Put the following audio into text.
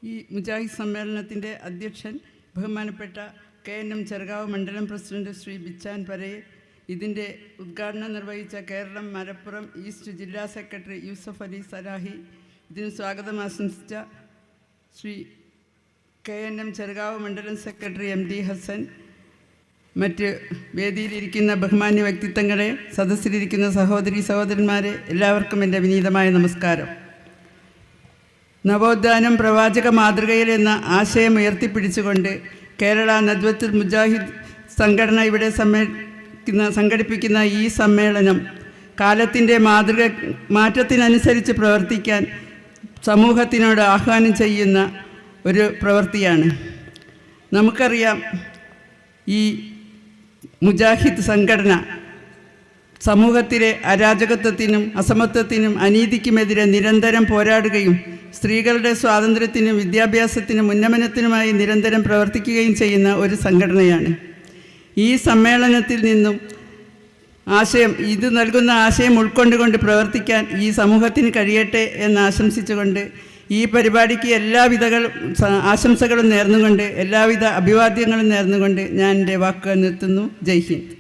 ഈ മുജാഹിദ് സമ്മേളനത്തിൻ്റെ അധ്യക്ഷൻ ബഹുമാനപ്പെട്ട KNM ചെറുകാവ് മണ്ഡലം പ്രസിഡന്റ് ശ്രീ ബിച്ചാൻ പരയിൽ, ഇതിൻ്റെ ഉദ്ഘാടനം നിർവഹിച്ച കേരളം മലപ്പുറം ഈസ്റ്റ് ജില്ലാ സെക്രട്ടറി യൂസഫ് അലി സലാഹി, ഇതിന് സ്വാഗതം ആശംസിച്ച ശ്രീ KNM ചെറുകാവ് മണ്ഡലം സെക്രട്ടറി MD ഹസൻ, മറ്റ് വേദിയിലിരിക്കുന്ന ബഹുമാന്യ വ്യക്തിത്വങ്ങളെ, സദസ്സിലിരിക്കുന്ന സഹോദരി സഹോദരന്മാരെ, എല്ലാവർക്കും എൻ്റെ വിനീതമായ നമസ്കാരം. നവോത്ഥാനം പ്രവാചക മാതൃകയിൽ എന്ന ആശയം ഉയർത്തിപ്പിടിച്ചുകൊണ്ട് കേരള നദ്വത്തുൽ മുജാഹിദ് സംഘടന ഇവിടെ സംഘടിപ്പിക്കുന്ന ഈ സമ്മേളനം കാലത്തിൻ്റെ മാറ്റത്തിനനുസരിച്ച് പ്രവർത്തിക്കാൻ സമൂഹത്തിനോട് ആഹ്വാനം ചെയ്യുന്ന ഒരു പ്രവൃത്തിയാണ്. നമുക്കറിയാം, ഈ മുജാഹിദ് സംഘടന സമൂഹത്തിലെ അരാജകത്വത്തിനും അസമത്വത്തിനും അനീതിക്കുമെതിരെ നിരന്തരം പോരാടുകയും സ്ത്രീകളുടെ സ്വാതന്ത്ര്യത്തിനും വിദ്യാഭ്യാസത്തിനും ഉന്നമനത്തിനുമായി നിരന്തരം പ്രവർത്തിക്കുകയും ചെയ്യുന്ന ഒരു സംഘടനയാണ്. ഈ സമ്മേളനത്തിൽ നിന്നും ഇത് നൽകുന്ന ആശയം ഉൾക്കൊണ്ടുകൊണ്ട് പ്രവർത്തിക്കാൻ ഈ സമൂഹത്തിന് കഴിയട്ടെ എന്ന് ആശംസിച്ചുകൊണ്ട് ഈ പരിപാടിക്ക് എല്ലാവിധ ആശംസകളും നേർന്നുകൊണ്ട്, എല്ലാവിധ അഭിവാദ്യങ്ങളും നേർന്നുകൊണ്ട് ഞാൻ എൻ്റെ വാക്കുകൾ നിർത്തുന്നു. ജയ് ഹിന്ദ്.